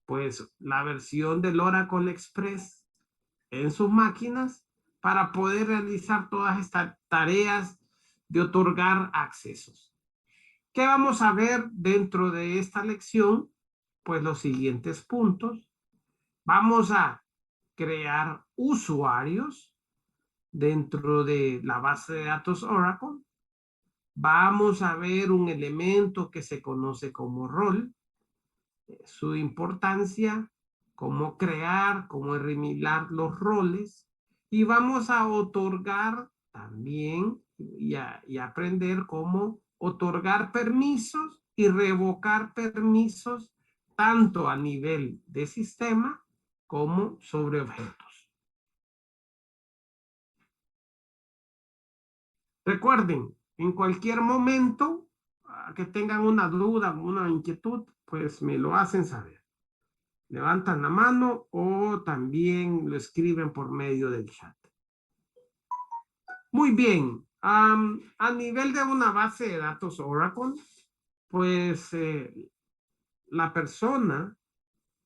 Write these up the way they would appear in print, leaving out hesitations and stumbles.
pues la versión del Oracle Express en sus máquinas para poder realizar todas estas tareas de otorgar accesos. ¿Qué vamos a ver dentro de esta lección? Pues los siguientes puntos. Vamos a crear usuarios dentro de la base de datos Oracle. Vamos a ver un elemento que se conoce como rol, su importancia, cómo crear, cómo eliminar los roles, y vamos a otorgar también y aprender cómo otorgar permisos y revocar permisos tanto a nivel de sistema como sobre objetos. Recuerden, en cualquier momento que tengan una duda, una inquietud, pues me lo hacen saber. Levantan la mano o también lo escriben por medio del chat. Muy bien. A nivel de una base de datos Oracle, pues la persona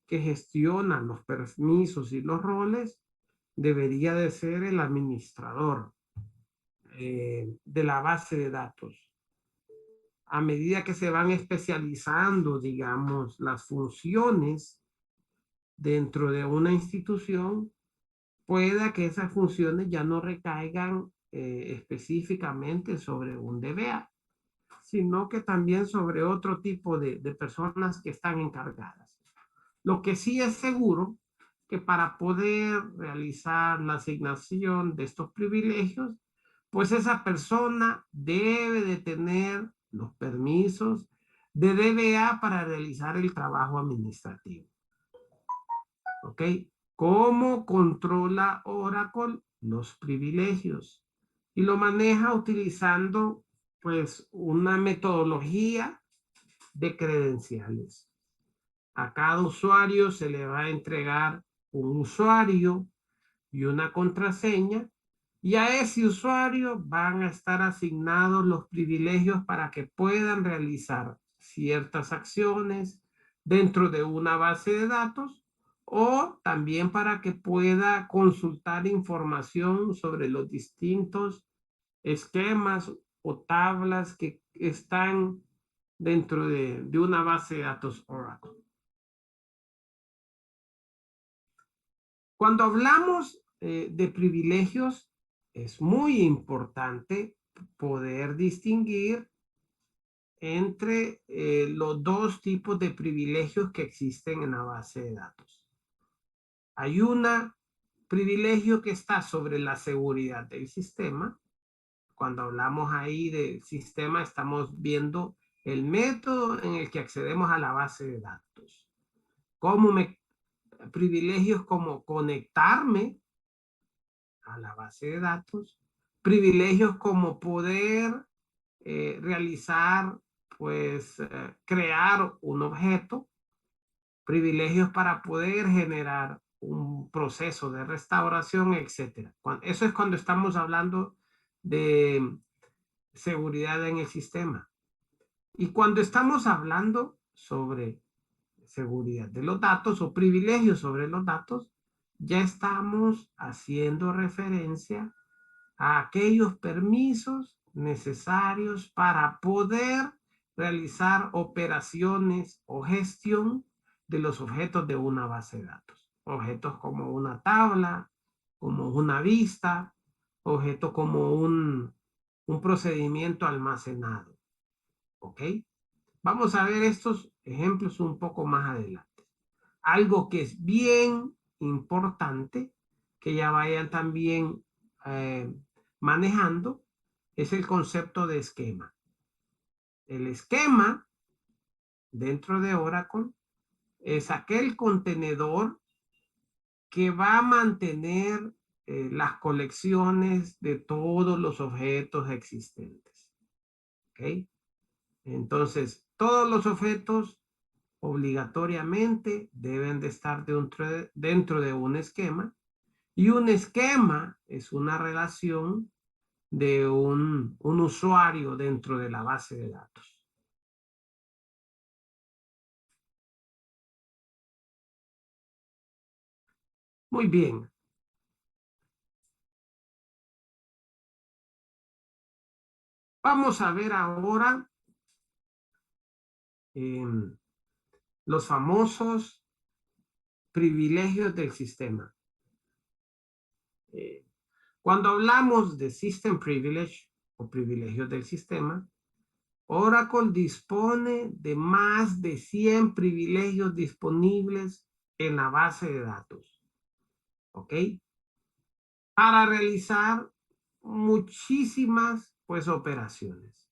que gestiona los permisos y los roles debería de ser el administrador de la base de datos. A medida que se van especializando, digamos, las funciones dentro de una institución, pueda que esas funciones ya no recaigan específicamente sobre un DBA, sino que también sobre otro tipo de personas que están encargadas. Lo que sí es seguro que para poder realizar la asignación de estos privilegios, pues esa persona debe de tener los permisos de DBA para realizar el trabajo administrativo. ¿Ok? ¿Cómo controla Oracle los privilegios? Y lo maneja utilizando pues una metodología de credenciales. A cada usuario se le va a entregar un usuario y una contraseña, y a ese usuario van a estar asignados los privilegios para que puedan realizar ciertas acciones dentro de una base de datos o también para que pueda consultar información sobre los distintos esquemas o tablas que están dentro de una base de datos Oracle. Cuando hablamos de privilegios, es muy importante poder distinguir entre los dos tipos de privilegios que existen en la base de datos. Hay un privilegio que está sobre la seguridad del sistema. Cuando hablamos ahí del sistema, estamos viendo el método en el que accedemos a la base de datos. Privilegios como conectarme a la base de datos, privilegios como poder realizar, pues, crear un objeto, privilegios para poder generar un proceso de restauración, etcétera. Eso es cuando estamos hablando de seguridad en el sistema. Y cuando estamos hablando sobre seguridad de los datos o privilegios sobre los datos, ya estamos haciendo referencia a aquellos permisos necesarios para poder realizar operaciones o gestión de los objetos de una base de datos. Objetos como una tabla, como una vista, objetos como un procedimiento almacenado. ¿Ok? Vamos a ver estos ejemplos un poco más adelante. Algo que es bien importante que ya vayan también manejando es el concepto de esquema. El esquema dentro de Oracle es aquel contenedor que va a mantener las colecciones de todos los objetos existentes. ¿Ok? Entonces, todos los objetos obligatoriamente deben de estar dentro de un esquema, y un esquema es una relación de un usuario dentro de la base de datos. Muy bien. Vamos a ver ahora los famosos privilegios del sistema. Cuando hablamos de System Privilege o privilegios del sistema, Oracle dispone de más de 100 privilegios disponibles en la base de datos. ¿Ok? Para realizar muchísimas pues operaciones.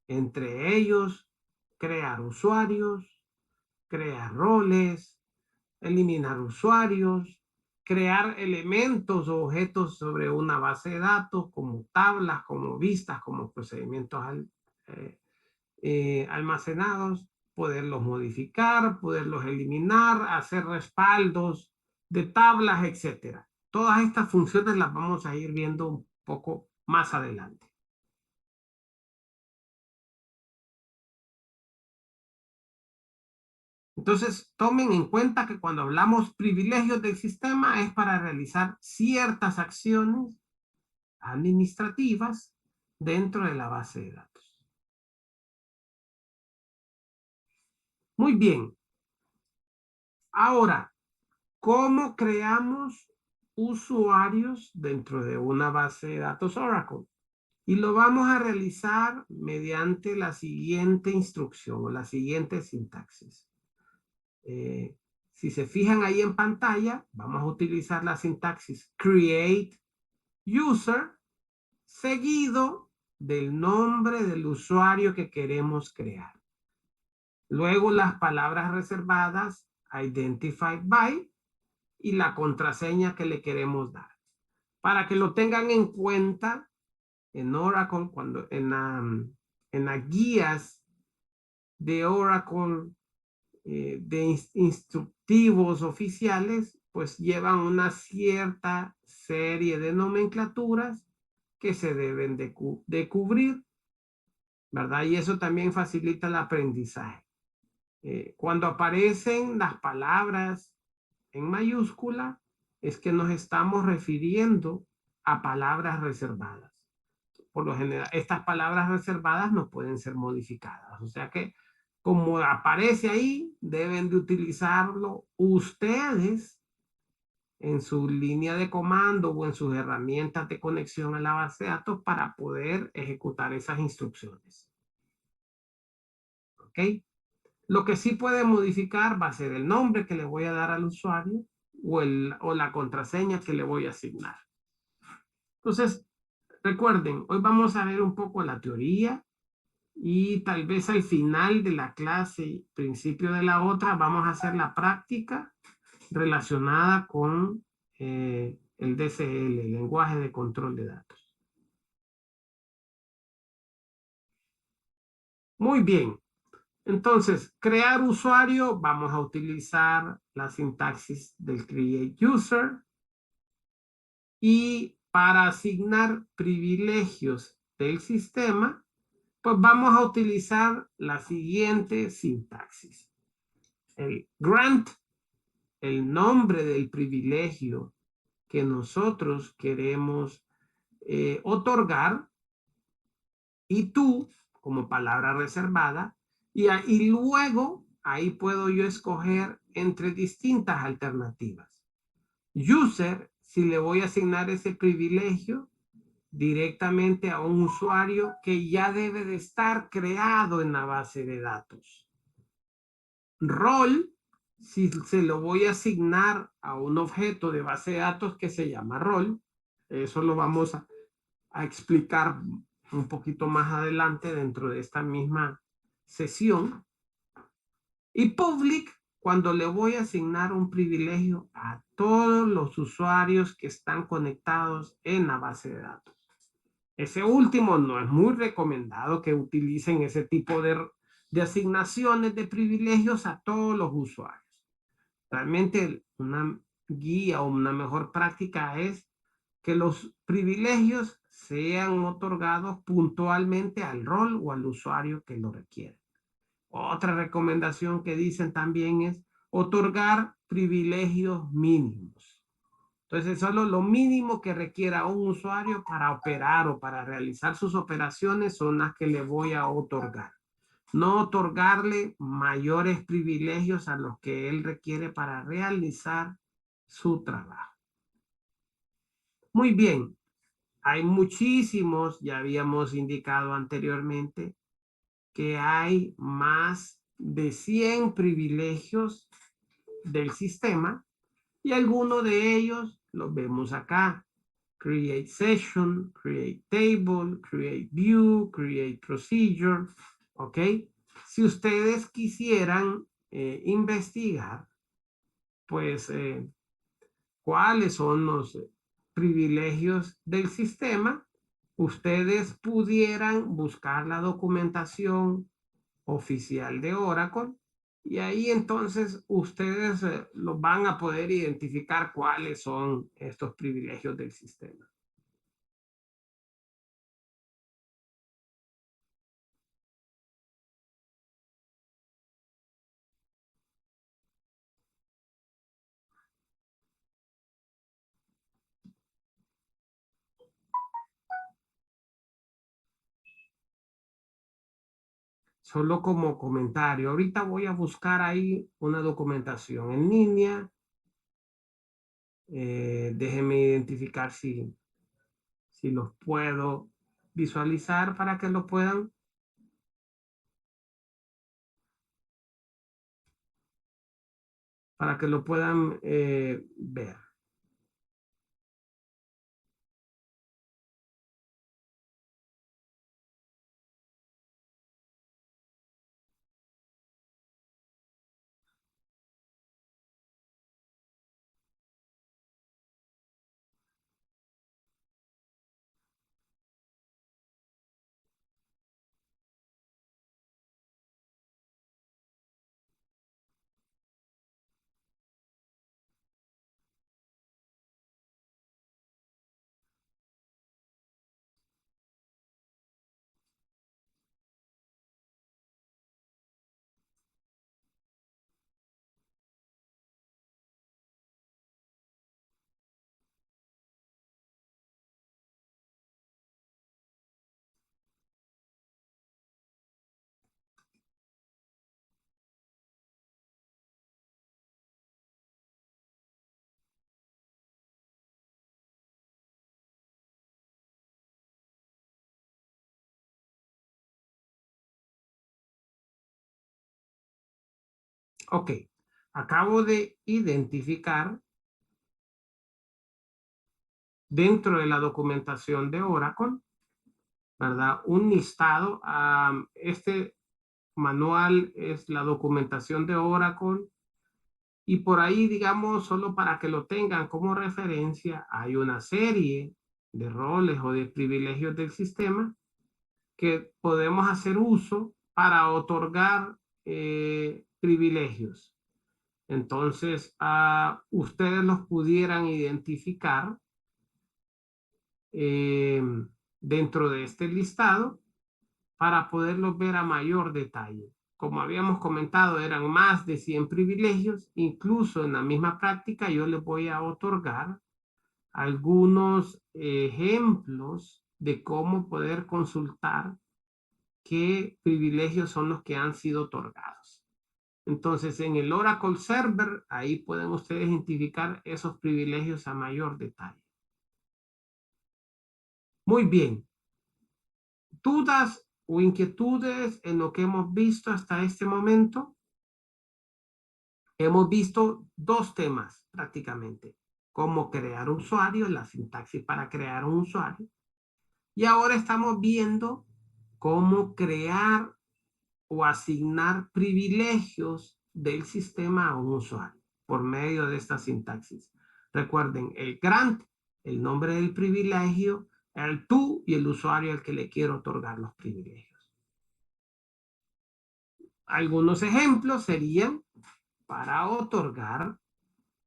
Entre ellos, crear usuarios, crear roles, eliminar usuarios, crear elementos o objetos sobre una base de datos como tablas, como vistas, como procedimientos almacenados, poderlos modificar, poderlos eliminar, hacer respaldos de tablas, etcétera. Todas estas funciones las vamos a ir viendo un poco más adelante. Entonces, tomen en cuenta que cuando hablamos privilegios del sistema es para realizar ciertas acciones administrativas dentro de la base de datos. Muy bien. Ahora, ¿cómo creamos usuarios dentro de una base de datos Oracle? Y lo vamos a realizar mediante la siguiente instrucción o la siguiente sintaxis. Si se fijan ahí en pantalla, vamos a utilizar la sintaxis create user seguido del nombre del usuario que queremos crear. Luego las palabras reservadas identified by y la contraseña que le queremos dar. Para que lo tengan en cuenta en Oracle, cuando en las guías de Oracle de instructivos oficiales, pues llevan una cierta serie de nomenclaturas que se deben de cubrir, ¿verdad? Y eso también facilita el aprendizaje. Cuando aparecen las palabras en mayúscula, es que nos estamos refiriendo a palabras reservadas. Por lo general, estas palabras reservadas no pueden ser modificadas. O sea que, como aparece ahí, deben de utilizarlo ustedes en su línea de comando o en sus herramientas de conexión a la base de datos para poder ejecutar esas instrucciones. ¿Ok? Lo que sí puede modificar va a ser el nombre que le voy a dar al usuario o la contraseña que le voy a asignar. Entonces, recuerden, hoy vamos a ver un poco la teoría y tal vez al final de la clase, principio de la otra, vamos a hacer la práctica relacionada con el DCL, el lenguaje de control de datos. Muy bien. Entonces, crear usuario, vamos a utilizar la sintaxis del create user. Y para asignar privilegios del sistema, pues vamos a utilizar la siguiente sintaxis. El grant, el nombre del privilegio que nosotros queremos otorgar, y tú como palabra reservada, y luego ahí puedo yo escoger entre distintas alternativas. User, si le voy a asignar ese privilegio directamente a un usuario que ya debe de estar creado en la base de datos. Rol, si se lo voy a asignar a un objeto de base de datos que se llama rol, eso lo vamos a explicar un poquito más adelante dentro de esta misma sesión. Y public, cuando le voy a asignar un privilegio a todos los usuarios que están conectados en la base de datos. Ese último no es muy recomendado que utilicen ese tipo de asignaciones de privilegios a todos los usuarios. Realmente una guía o una mejor práctica es que los privilegios sean otorgados puntualmente al rol o al usuario que lo requiere. Otra recomendación que dicen también es otorgar privilegios mínimos. Entonces, solo lo mínimo que requiera un usuario para operar o para realizar sus operaciones son las que le voy a otorgar. No otorgarle mayores privilegios a los que él requiere para realizar su trabajo. Muy bien, hay muchísimos, ya habíamos indicado anteriormente, que hay más de 100 privilegios del sistema y algunos de ellos los vemos acá. Create session, create table, create view, create procedure, ¿ok? Si ustedes quisieran investigar, pues, cuáles son los privilegios del sistema, ustedes pudieran buscar la documentación oficial de Oracle y ahí entonces ustedes los van a poder identificar cuáles son estos privilegios del sistema. Solo como comentario, ahorita voy a buscar ahí una documentación en línea. Déjenme identificar si los puedo visualizar para que lo puedan ver. Ok, acabo de identificar dentro de la documentación de Oracle, ¿verdad? Un listado. Este manual es la documentación de Oracle y por ahí, digamos, solo para que lo tengan como referencia, hay una serie de roles o de privilegios del sistema que podemos hacer uso para otorgar privilegios. Entonces, ustedes los pudieran identificar eh, dentro de este listado para poderlos ver a mayor detalle. Como habíamos comentado, eran más de 100 privilegios. Incluso en la misma práctica yo les voy a otorgar algunos ejemplos de cómo poder consultar qué privilegios son los que han sido otorgados. Entonces, en el Oracle Server, ahí pueden ustedes identificar esos privilegios a mayor detalle. Muy bien. ¿Dudas o inquietudes en lo que hemos visto hasta este momento? Hemos visto dos temas prácticamente. Cómo crear un usuario, la sintaxis para crear un usuario. Y ahora estamos viendo cómo crear o asignar privilegios del sistema a un usuario por medio de esta sintaxis. Recuerden, el grant, el nombre del privilegio, el tú y el usuario al que le quiero otorgar los privilegios. Algunos ejemplos serían para otorgar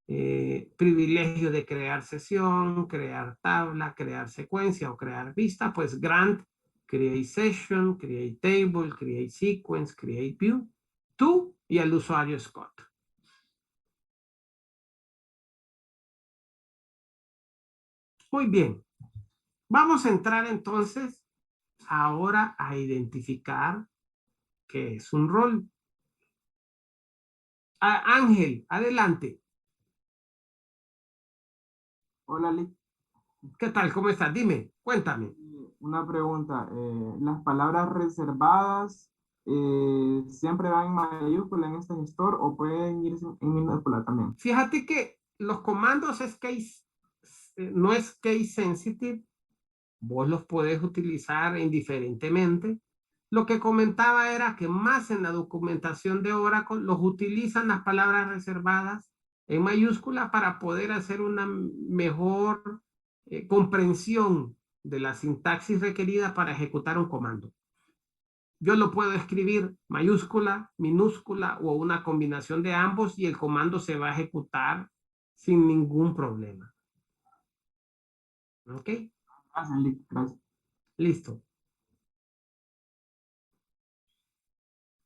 privilegio de crear sesión, crear tabla, crear secuencia o crear vista, pues grant, create session, create table, create sequence, create view, tú y el usuario Scott. Muy bien. Vamos a entrar entonces ahora a identificar qué es un rol. Ángel, adelante. Hola, Lick. ¿Qué tal? ¿Cómo estás? Dime, cuéntame. Una pregunta. ¿Las palabras reservadas siempre van en mayúscula en este gestor o pueden ir en minúscula también? Fíjate que los comandos no es case sensitive. Vos los podés utilizar indiferentemente. Lo que comentaba era que más en la documentación de Oracle los utilizan las palabras reservadas en mayúscula para poder hacer una mejor comprensión de la sintaxis requerida para ejecutar un comando. Yo lo puedo escribir mayúscula, minúscula o una combinación de ambos y el comando se va a ejecutar sin ningún problema. ¿Ok? Gracias, Lick. Gracias. Listo.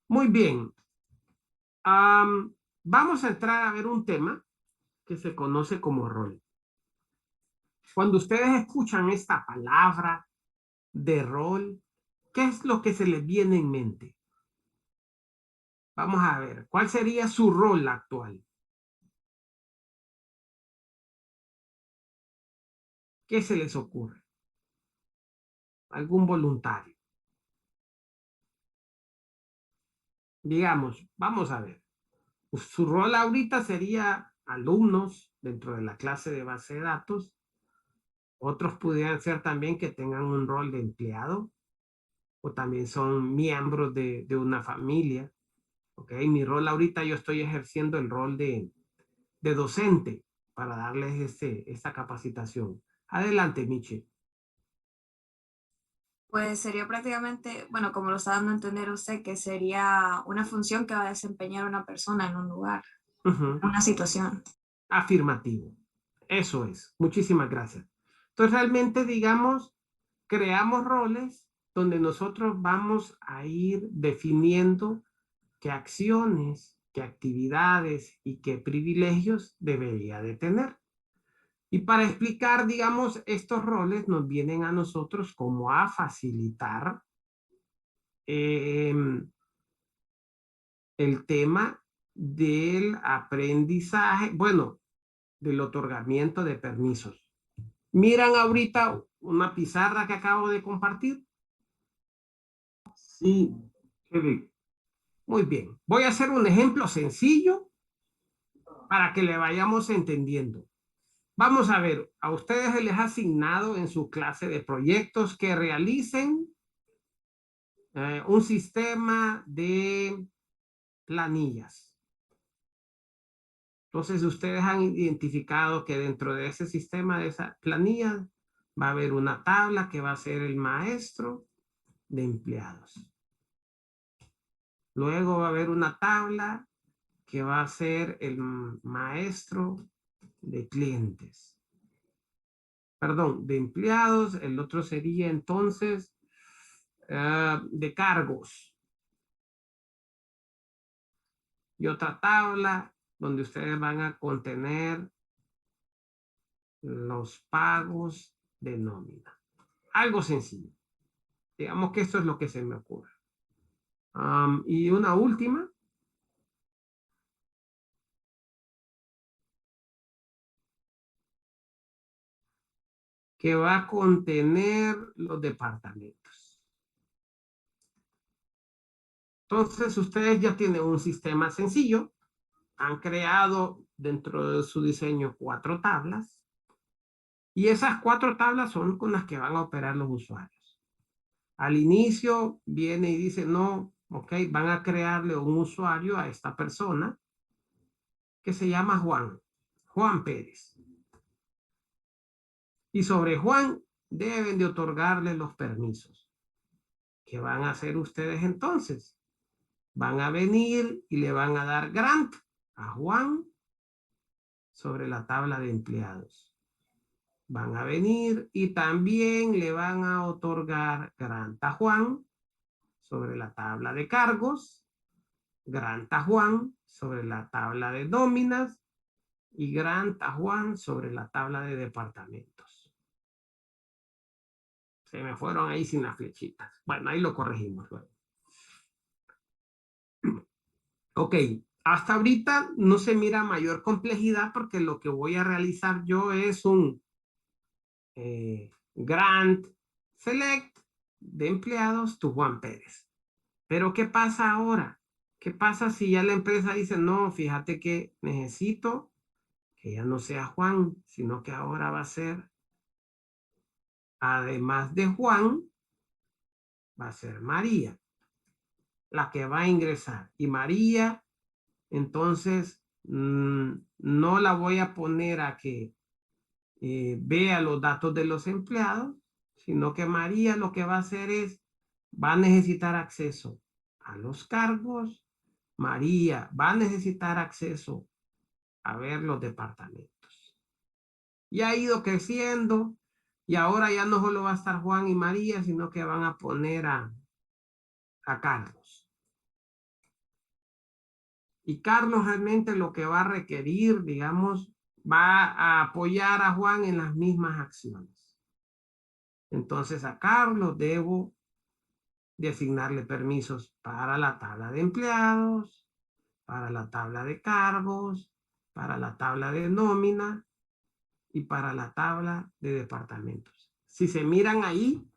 Muy bien. Vamos a entrar a ver un tema que se conoce como rol. Cuando ustedes escuchan esta palabra de rol, ¿qué es lo que se les viene en mente? Vamos a ver, ¿cuál sería su rol actual? ¿Qué se les ocurre? ¿Algún voluntario? Digamos, vamos a ver. Su rol ahorita sería alumnos dentro de la clase de base de datos. Otros pudieran ser también que tengan un rol de empleado o también son miembros de una familia. Ok, mi rol ahorita yo estoy ejerciendo el rol de docente para darles esta capacitación. Adelante, Michi. Pues sería prácticamente, bueno, como lo está dando a entender usted, que sería una función que va a desempeñar una persona en un lugar, una situación. Afirmativo. Eso es. Muchísimas gracias. Entonces, realmente, digamos, creamos roles donde nosotros vamos a ir definiendo qué acciones, qué actividades y qué privilegios debería de tener. Y para explicar, digamos, estos roles nos vienen a nosotros como a facilitar el tema del aprendizaje, bueno, del otorgamiento de permisos. Miran ahorita una pizarra que acabo de compartir. Sí, Muy bien. Voy a hacer un ejemplo sencillo para que le vayamos entendiendo. Vamos a ver, a ustedes se les ha asignado en su clase de proyectos que realicen un sistema de planillas. Entonces, ustedes han identificado que dentro de ese sistema de esa planilla va a haber una tabla que va a ser el maestro de empleados. Luego va a haber una tabla que va a ser el maestro de clientes. Perdón, de empleados. El otro sería entonces de cargos. Y otra tabla donde ustedes van a contener los pagos de nómina. Algo sencillo. Digamos que esto es lo que se me ocurre. Y una última. Que va a contener los departamentos. Entonces, ustedes ya tienen un sistema sencillo. Han creado dentro de su diseño 4 tablas. Y esas 4 tablas son con las que van a operar los usuarios. Al inicio viene y dice, no, ok, van a crearle un usuario a esta persona que se llama Juan Pérez. Y sobre Juan deben de otorgarle los permisos. ¿Qué van a hacer ustedes entonces? Van a venir y le van a dar grant a Juan sobre la tabla de empleados. Van a venir y también le van a otorgar grant a Juan sobre la tabla de cargos, grant a Juan sobre la tabla de nóminas y grant a Juan sobre la tabla de departamentos. Se me fueron ahí sin las flechitas. Bueno, ahí lo corregimos luego. Ok, hasta ahorita no se mira mayor complejidad porque lo que voy a realizar yo es un grant select de empleados to Juan Pérez. Pero ¿qué pasa ahora? ¿Qué pasa si ya la empresa dice, no, fíjate que necesito que ya no sea Juan, sino que ahora va a ser, además de Juan, va a ser María, la que va a ingresar. Y María, entonces, no la voy a poner a que vea los datos de los empleados, sino que María lo que va a hacer es, va a necesitar acceso a los cargos. María va a necesitar acceso a ver los departamentos. Y ha ido creciendo y ahora ya no solo va a estar Juan y María, sino que van a poner a Carlos. Y Carlos realmente lo que va a requerir, digamos, va a apoyar a Juan en las mismas acciones. Entonces a Carlos debo de asignarle permisos para la tabla de empleados, para la tabla de cargos, para la tabla de nómina y para la tabla de departamentos. Si se miran ahí,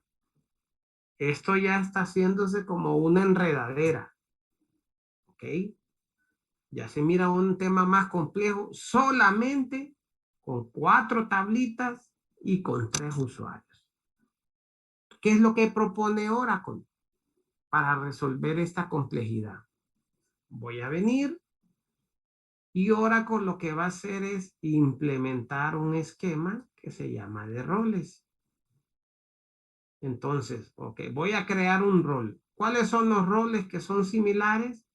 esto ya está haciéndose como una enredadera. ¿Ok? Ya se mira un tema más complejo solamente con 4 tablitas y con 3 usuarios. ¿Qué es lo que propone Oracle para resolver esta complejidad? Voy a venir y Oracle lo que va a hacer es implementar un esquema que se llama de roles. Entonces, ok, voy a crear un rol. ¿Cuáles son los roles que son similares?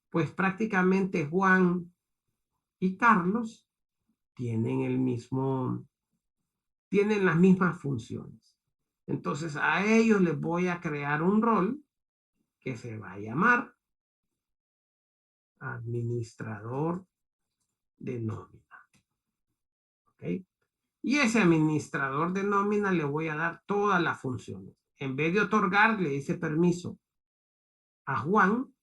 Pues prácticamente Juan y Carlos tienen tienen las mismas funciones. Entonces a ellos les voy a crear un rol que se va a llamar administrador de nómina. ¿Ok? Y ese administrador de nómina le voy a dar todas las funciones. En vez de otorgarle ese permiso a Juan,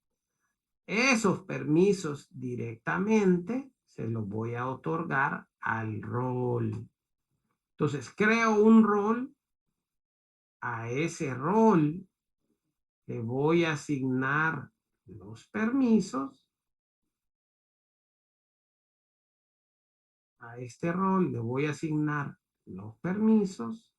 esos permisos directamente se los voy a otorgar al rol. Entonces creo un rol, a ese rol le voy a asignar los permisos, a este rol le voy a asignar los permisos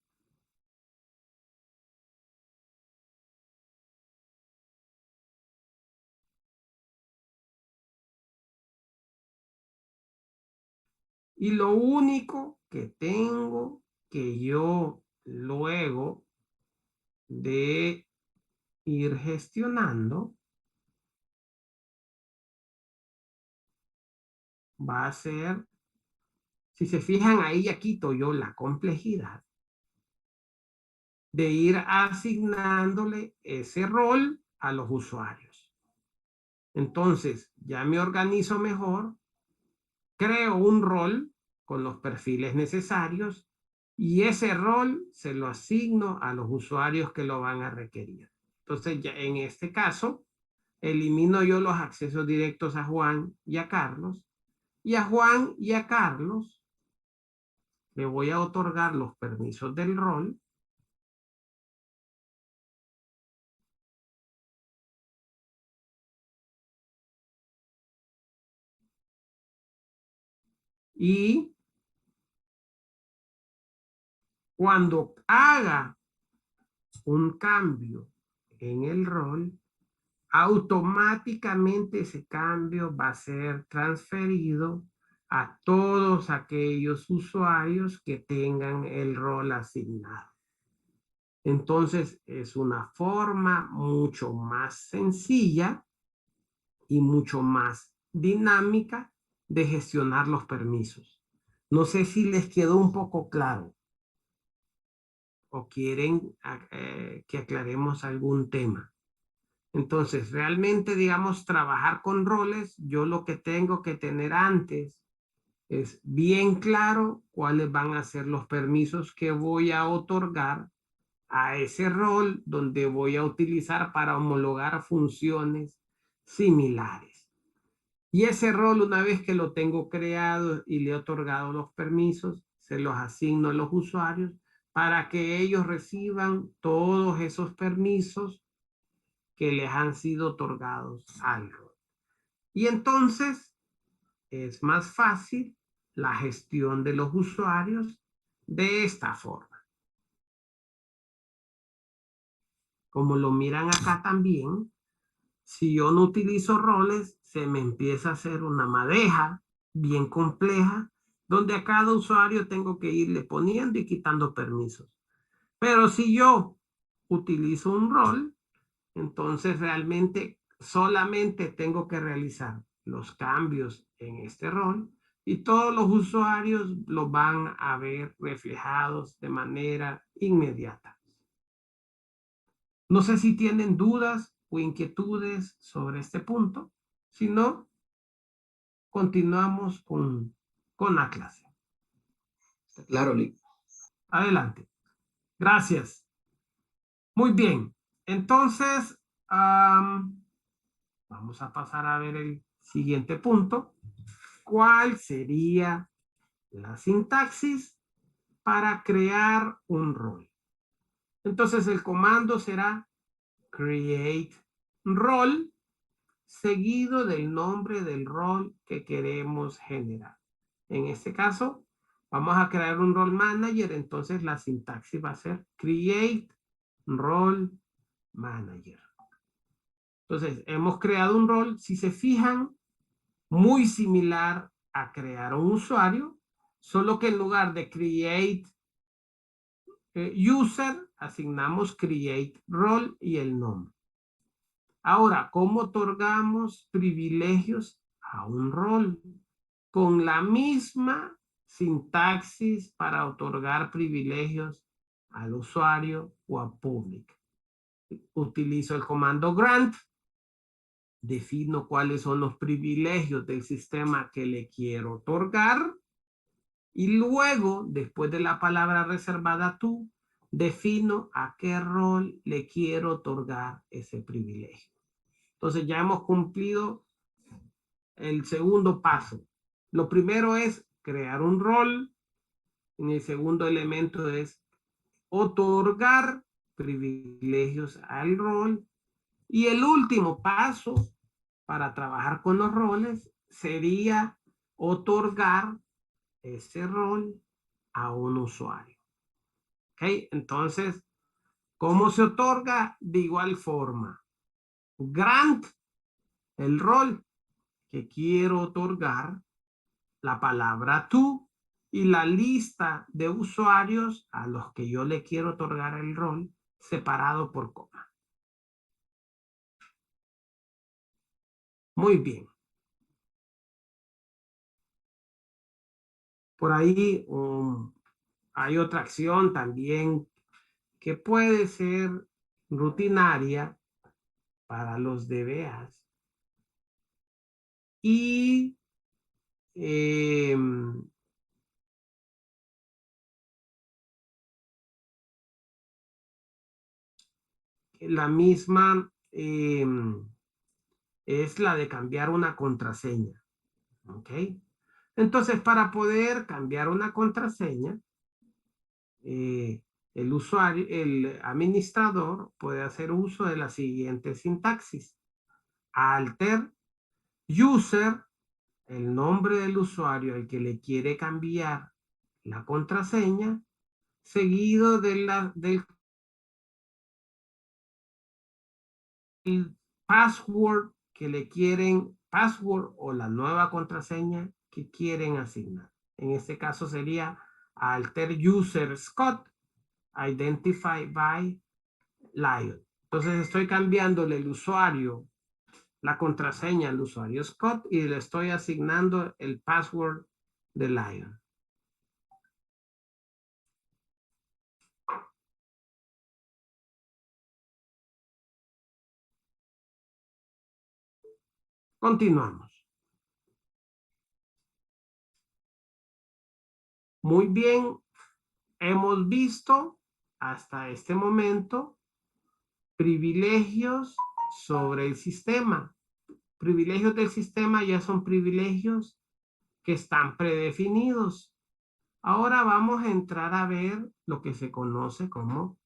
y lo único que tengo que yo luego de ir gestionando va a ser, si se fijan ahí ya quito yo la complejidad de ir asignándole ese rol a los usuarios. Entonces ya me organizo mejor, creo un rol con los perfiles necesarios y ese rol se lo asigno a los usuarios que lo van a requerir. Entonces ya en este caso elimino yo los accesos directos a Juan y a Carlos, y a Juan y a Carlos le voy a otorgar los permisos del rol y cuando haga un cambio en el rol, automáticamente ese cambio va a ser transferido a todos aquellos usuarios que tengan el rol asignado. Entonces es una forma mucho más sencilla y mucho más dinámica de gestionar los permisos. No sé si les quedó un poco claro o quieren que aclaremos algún tema. Entonces, realmente, digamos, trabajar con roles, yo lo que tengo que tener antes es bien claro cuáles van a ser los permisos que voy a otorgar a ese rol donde voy a utilizar para homologar funciones similares. Y ese rol, una vez que lo tengo creado y le he otorgado los permisos, se los asigno a los usuarios para que ellos reciban todos esos permisos que les han sido otorgados al rol. Y entonces es más fácil la gestión de los usuarios de esta forma. Como lo miran acá también, si yo no utilizo roles, se me empieza a hacer una madeja bien compleja, donde a cada usuario tengo que irle poniendo y quitando permisos. Pero si yo utilizo un rol, entonces realmente solamente tengo que realizar los cambios en este rol y todos los usuarios los van a ver reflejados de manera inmediata. No sé si tienen dudas o inquietudes sobre este punto. Si no, continuamos con la clase. Está claro, Lee. Adelante. Gracias. Muy bien. Entonces, vamos a pasar a ver el siguiente punto. ¿Cuál sería la sintaxis para crear un rol? Entonces, el comando será create role seguido del nombre del rol que queremos generar. En este caso, vamos a crear un role manager, entonces la sintaxis va a ser create role manager. Entonces, hemos creado un rol, si se fijan, muy similar a crear un usuario, solo que en lugar de create user, asignamos create role y el nombre. Ahora, ¿cómo otorgamos privilegios a un rol? Con la misma sintaxis para otorgar privilegios al usuario o a público. Utilizo el comando grant, defino cuáles son los privilegios del sistema que le quiero otorgar y luego, después de la palabra reservada to, defino a qué rol le quiero otorgar ese privilegio. Entonces ya hemos cumplido el segundo paso. Lo primero es crear un rol. Y el segundo elemento es otorgar privilegios al rol. Y el último paso para trabajar con los roles sería otorgar ese rol a un usuario. ¿Ok? Entonces, ¿cómo se otorga? De igual forma. Grant el rol que quiero otorgar, la palabra to y la lista de usuarios a los que yo le quiero otorgar el rol separado por coma. Muy bien. Por ahí hay otra acción también que puede ser rutinaria para los DBAs. Y la misma es la de cambiar una contraseña. ¿Ok? Entonces, para poder cambiar una contraseña, el usuario, el administrador puede hacer uso de la siguiente sintaxis. Alter user, el nombre del usuario al que le quiere cambiar la contraseña, seguido del password que le quieren, password o la nueva contraseña que quieren asignar. En este caso sería alter user Scott, identify by Lion. Entonces estoy cambiándole el usuario, la contraseña al usuario Scott y le estoy asignando el password de Lion. Continuamos. Muy bien, hemos visto hasta este momento privilegios sobre el sistema. Privilegios del sistema ya son privilegios que están predefinidos. Ahora vamos a entrar a ver lo que se conoce como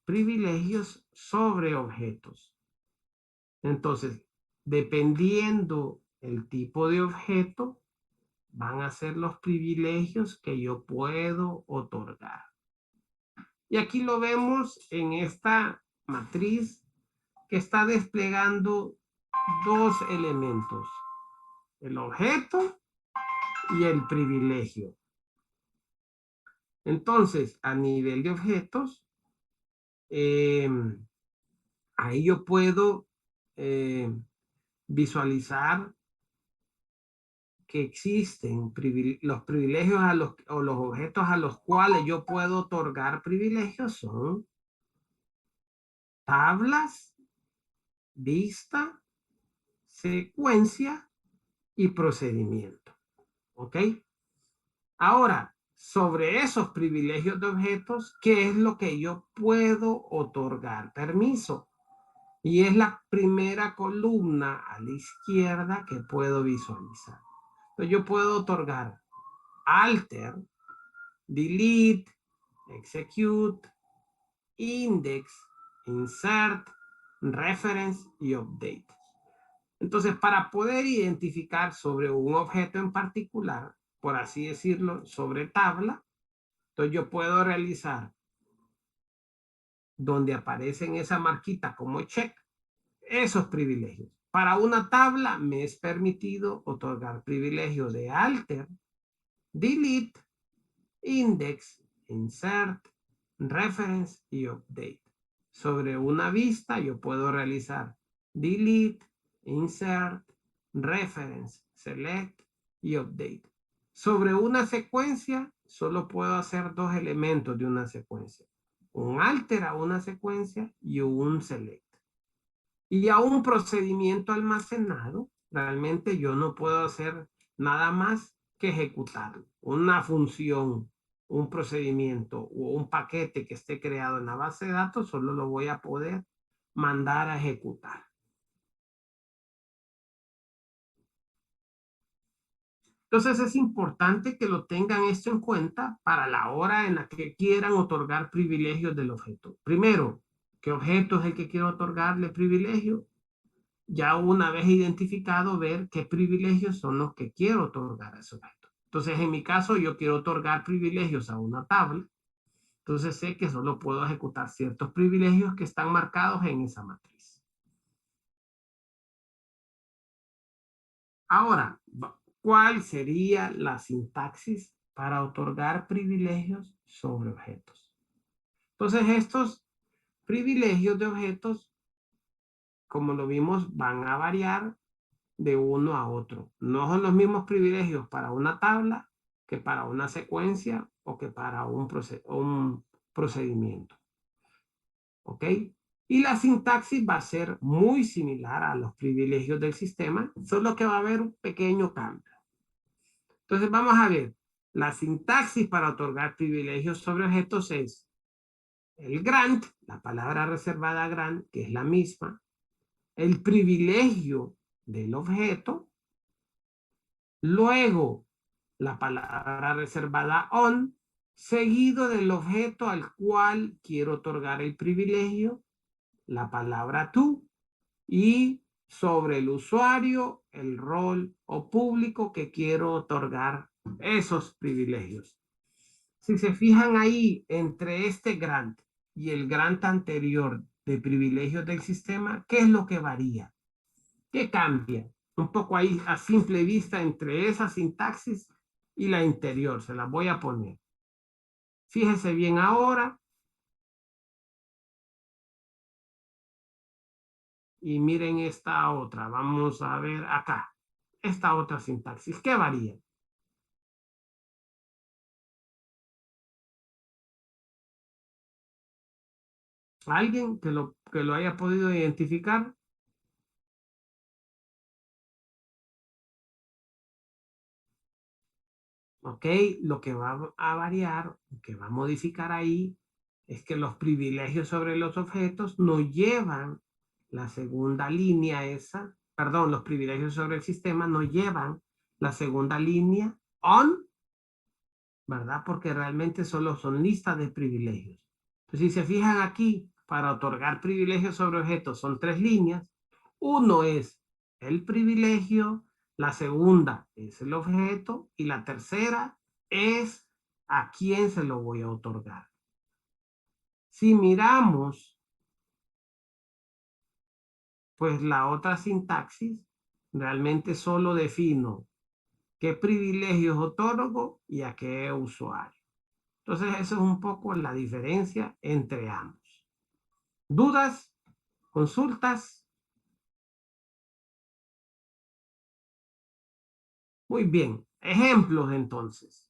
privilegios sobre objetos. Entonces, dependiendo el tipo de objeto, van a ser los privilegios que yo puedo otorgar. Y aquí lo vemos en esta matriz que está desplegando dos elementos, el objeto y el privilegio. Entonces, a nivel de objetos, ahí yo puedo visualizar que existen los privilegios o los objetos a los cuales yo puedo otorgar privilegios son tablas, vista, secuencia y procedimiento. ¿Ok? Ahora, sobre esos privilegios de objetos, ¿qué es lo que yo puedo otorgar permiso? Y es la primera columna a la izquierda que puedo visualizar. Entonces yo puedo otorgar alter, delete, execute, index, insert, reference y update. Entonces, para poder identificar sobre un objeto en particular, por así decirlo, sobre tabla, entonces yo puedo realizar donde aparecen esa marquita como check, esos privilegios. Para una tabla me es permitido otorgar privilegios de alter, delete, index, insert, reference y update. Sobre una vista yo puedo realizar delete, insert, reference, select y update. Sobre una secuencia solo puedo hacer dos elementos de una secuencia. Un alter a una secuencia y un select. Y a un procedimiento almacenado, realmente yo no puedo hacer nada más que ejecutarlo. Una función, un procedimiento o un paquete que esté creado en la base de datos, solo lo voy a poder mandar a ejecutar. Entonces es importante que lo tengan esto en cuenta para la hora en la que quieran otorgar privilegios del objeto. Primero, ¿qué objeto es el que quiero otorgarle privilegio? Ya una vez identificado, ver qué privilegios son los que quiero otorgar a ese objeto. Entonces, en mi caso, yo quiero otorgar privilegios a una tabla. Entonces, sé que solo puedo ejecutar ciertos privilegios que están marcados en esa matriz. Ahora, ¿cuál sería la sintaxis para otorgar privilegios sobre objetos? Entonces, estos privilegios de objetos, como lo vimos, van a variar de uno a otro. No son los mismos privilegios para una tabla que para una secuencia o que para un procedimiento. ¿Ok? Y la sintaxis va a ser muy similar a los privilegios del sistema, solo que va a haber un pequeño cambio. Entonces vamos a ver, la sintaxis para otorgar privilegios sobre objetos es el grant, la palabra reservada grant, que es la misma, el privilegio del objeto, luego la palabra reservada on, seguido del objeto al cual quiero otorgar el privilegio, la palabra to, y sobre el usuario, el rol o público que quiero otorgar esos privilegios. Si se fijan ahí entre este grant y el grant anterior de privilegios del sistema, ¿qué es lo que varía? ¿Qué cambia? Un poco ahí a simple vista entre esa sintaxis y la interior. Se las voy a poner. Fíjese bien ahora. Y miren esta otra. Vamos a ver acá. Esta otra sintaxis. ¿Qué varía? ¿Alguien que lo haya podido identificar? Ok, lo que va a variar, que va a modificar ahí, es que los privilegios sobre los objetos no llevan la segunda línea esa, perdón, los privilegios sobre el sistema no llevan la segunda línea on, ¿verdad? Porque realmente solo son listas de privilegios. Entonces, si se fijan aquí, para otorgar privilegios sobre objetos son 3 líneas. Uno es el privilegio, la segunda es el objeto y la tercera es a quién se lo voy a otorgar. Si miramos, pues la otra sintaxis, realmente solo defino qué privilegios otorgo y a qué usuario. Entonces, eso es un poco la diferencia entre ambos. ¿Dudas? ¿Consultas? Muy bien. Ejemplos entonces.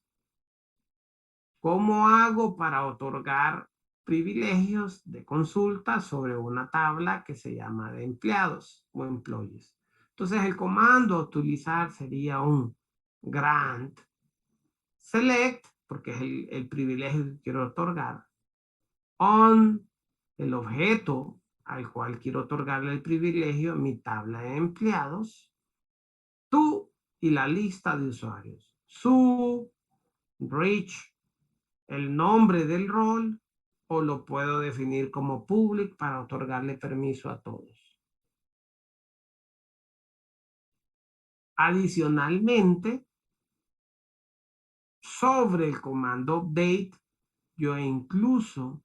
¿Cómo hago para otorgar privilegios de consulta sobre una tabla que se llama de empleados o employees? Entonces, el comando a utilizar sería un grant select, porque es el privilegio que quiero otorgar, on el objeto al cual quiero otorgarle el privilegio, mi tabla de empleados, to y la lista de usuarios, su, reach, el nombre del rol, o lo puedo definir como public para otorgarle permiso a todos. Adicionalmente, sobre el comando update, yo incluso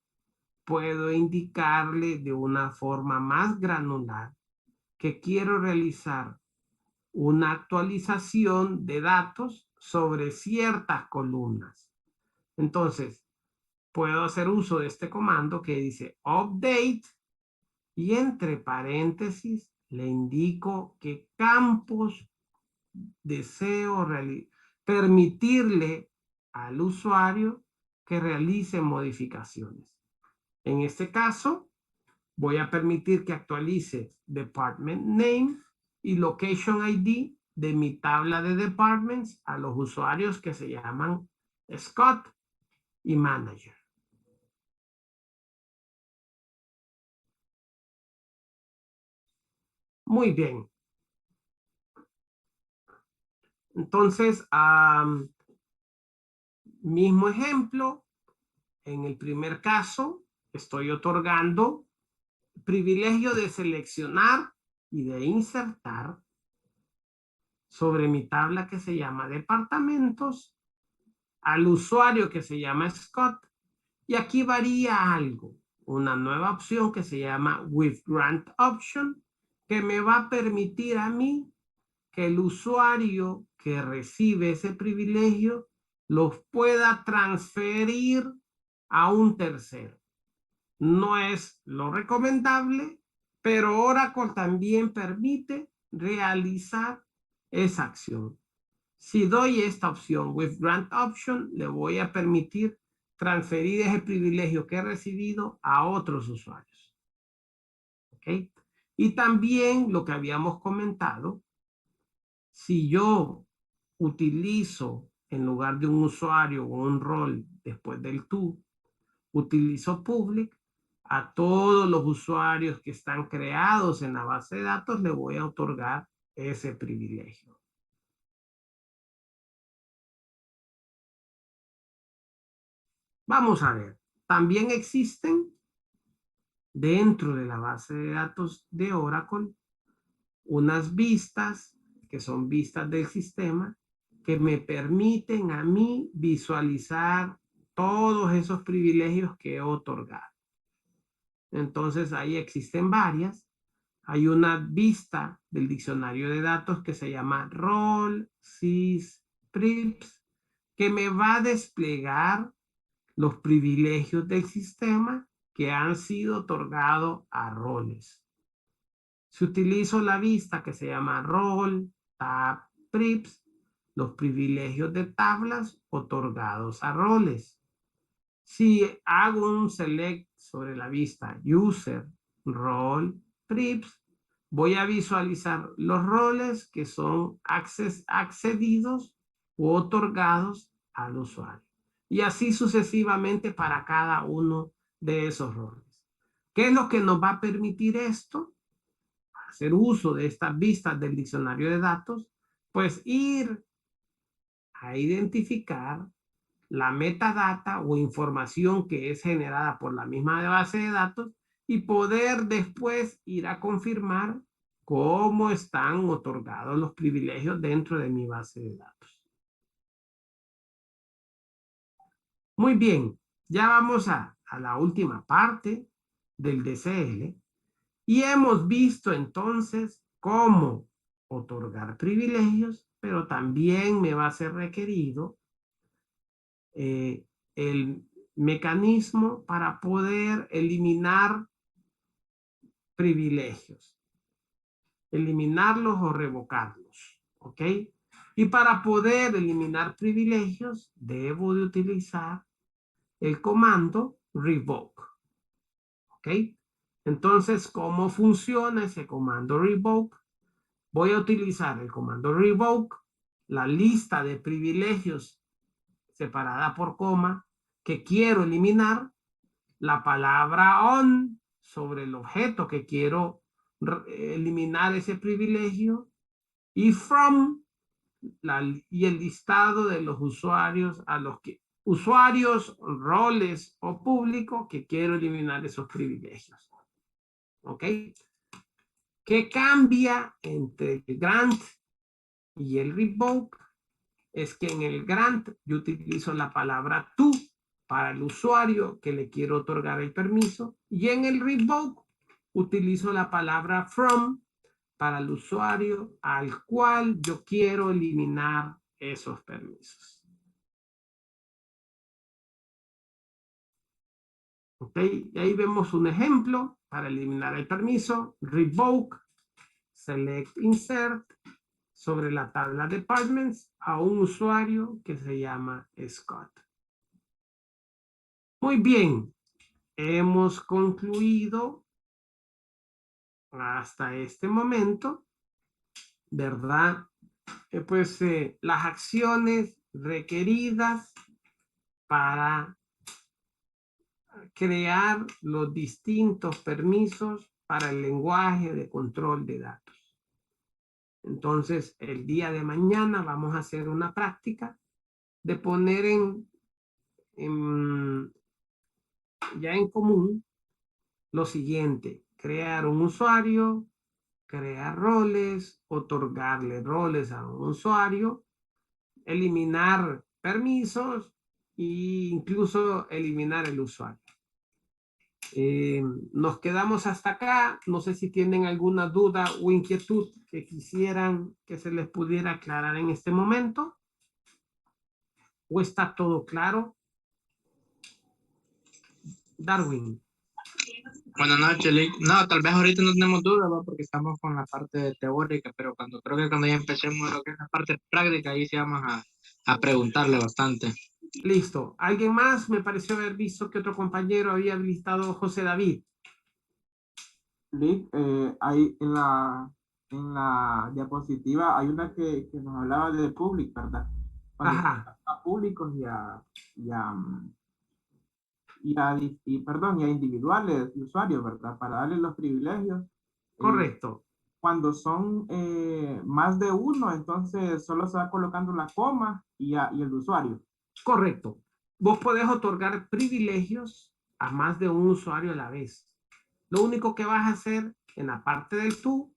puedo indicarle de una forma más granular que quiero realizar una actualización de datos sobre ciertas columnas. Entonces, puedo hacer uso de este comando que dice update y entre paréntesis le indico qué campos deseo permitirle al usuario que realice modificaciones. En este caso, voy a permitir que actualice Department Name y Location ID de mi tabla de departments a los usuarios que se llaman Scott y Manager. Muy bien. Entonces, mismo ejemplo, en el primer caso, estoy otorgando privilegio de seleccionar y de insertar sobre mi tabla que se llama departamentos al usuario que se llama Scott. Y aquí varía algo, una nueva opción que se llama with grant option, que me va a permitir a mí que el usuario que recibe ese privilegio los pueda transferir a un tercero. No es lo recomendable, pero Oracle también permite realizar esa acción. Si doy esta opción with grant option, le voy a permitir transferir ese privilegio que he recibido a otros usuarios. ¿Ok? Y también lo que habíamos comentado, si yo utilizo en lugar de un usuario o un rol después del to, utilizo public, a todos los usuarios que están creados en la base de datos le voy a otorgar ese privilegio. Vamos a ver, también existen dentro de la base de datos de Oracle unas vistas que son vistas del sistema que me permiten a mí visualizar todos esos privilegios que he otorgado. Entonces ahí existen varias. Hay una vista del diccionario de datos que se llama role, sys, prips, que me va a desplegar los privilegios del sistema que han sido otorgados a roles. Si utilizo la vista que se llama role, tab, prips, los privilegios de tablas otorgados a roles. Si hago un select sobre la vista user, role, prips, voy a visualizar los roles que son accedidos u otorgados al usuario. Y así sucesivamente para cada uno de esos roles. ¿Qué es lo que nos va a permitir esto? Hacer uso de estas vistas del diccionario de datos, pues ir a identificar la metadata o información que es generada por la misma base de datos y poder después ir a confirmar cómo están otorgados los privilegios dentro de mi base de datos. Muy bien, ya vamos a la última parte del DCL y hemos visto entonces cómo otorgar privilegios, pero también me va a ser requerido el mecanismo para poder eliminar privilegios, eliminarlos o revocarlos, ¿ok? Y para poder eliminar privilegios, debo de utilizar el comando revoke, ¿ok? Entonces, ¿cómo funciona ese comando revoke? Voy a utilizar el comando revoke, la lista de privilegios separada por coma que quiero eliminar, la palabra on sobre el objeto que quiero eliminar ese privilegio y from y el listado de los usuarios a los que usuarios, roles o público que quiero eliminar esos privilegios. ¿Ok? ¿Qué cambia entre el grant y el revoke? Es que en el grant yo utilizo la palabra to para el usuario que le quiero otorgar el permiso y en el revoke utilizo la palabra from para el usuario al cual yo quiero eliminar esos permisos. ¿Ok? Y ahí vemos un ejemplo para eliminar el permiso. Revoke, select insert sobre la tabla departments a un usuario que se llama Scott. Muy bien, hemos concluido hasta este momento, ¿verdad? Pues las acciones requeridas para crear los distintos permisos para el lenguaje de control de datos. Entonces, el día de mañana vamos a hacer una práctica de poner ya en común lo siguiente: crear un usuario, crear roles, otorgarle roles a un usuario, eliminar permisos e incluso eliminar el usuario. Nos quedamos hasta acá. No sé si tienen alguna duda o inquietud que quisieran que se les pudiera aclarar en este momento. ¿O está todo claro? Darwin. Buenas noches, Lick. No, tal vez ahorita no tenemos duda, ¿va? Porque estamos con la parte teórica, pero creo que cuando ya empecemos lo que es la parte práctica, ahí sí vamos a preguntarle bastante. Listo. ¿Alguien más? Me pareció haber visto que otro compañero había habilitado José David. Lick, ahí en la diapositiva hay una que nos hablaba de public, ¿verdad? Ajá. A públicos y a individuales y usuarios, ¿verdad? Para darles los privilegios. Correcto. Cuando son más de uno, entonces solo se va colocando la coma y el usuario. Correcto. Vos podés otorgar privilegios a más de un usuario a la vez. Lo único que vas a hacer en la parte del tú,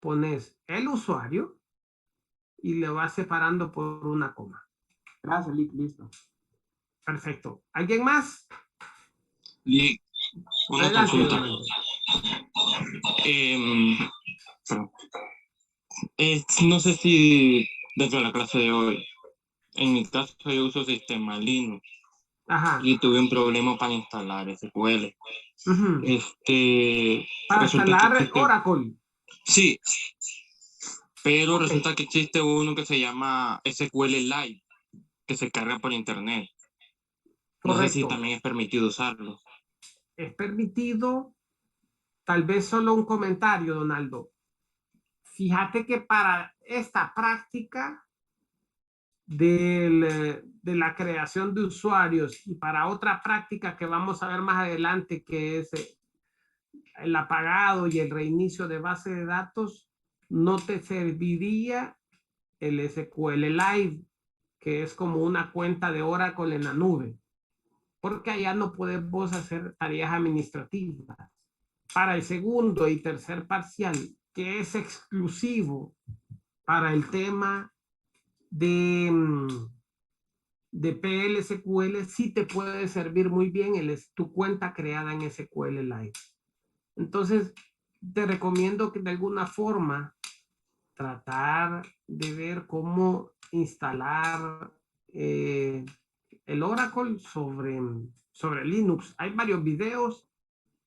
pones el usuario y le vas separando por una coma. Gracias, Lick, listo. Perfecto. ¿Alguien más? Lick, una Adelante, consulta. Donaldo. No sé si dentro de la clase de hoy, en mi caso yo uso sistema Linux. Ajá. Y tuve un problema para instalar SQL. Uh-huh. Para Resulta instalar que existe, Oracle. sí, pero Okay. resulta que existe uno que se llama SQL Lite, que se carga por internet. No Correcto. sé si también es permitido usarlo. Es permitido. Tal vez solo un comentario, Donaldo. Fíjate que para esta práctica de la creación de usuarios y para otra práctica que vamos a ver más adelante, que es el apagado y el reinicio de base de datos, no te serviría el SQL Live, que es como una cuenta de Oracle en la nube, porque allá no puedes vos hacer tareas administrativas. Para el segundo y tercer parcial, que es exclusivo para el tema de PL/SQL, sí te puede servir muy bien tu cuenta creada en SQL Live. Entonces, te recomiendo que de alguna forma tratar de ver cómo instalar el Oracle sobre Linux. Hay varios videos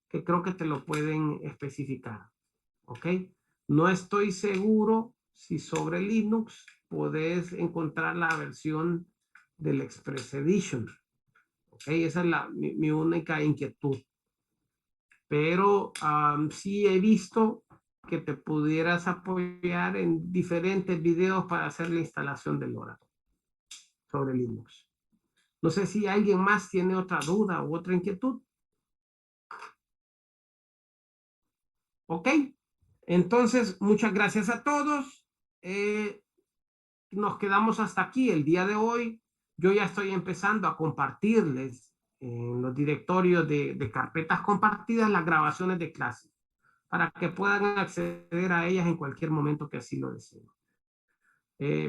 que creo que te lo pueden especificar. ¿Ok? No estoy seguro si sobre Linux podés encontrar la versión del Express Edition. ¿Ok? Esa es mi única inquietud. Pero sí he visto que te pudieras apoyar en diferentes videos para hacer la instalación del Oracle sobre Linux. No sé si alguien más tiene otra duda u otra inquietud. ¿Ok? Entonces, muchas gracias a todos. Nos quedamos hasta aquí el día de hoy. Yo ya estoy empezando a compartirles en los directorios de carpetas compartidas las grabaciones de clases para que puedan acceder a ellas en cualquier momento que así lo deseen.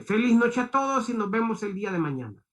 Feliz noche a todos y nos vemos el día de mañana.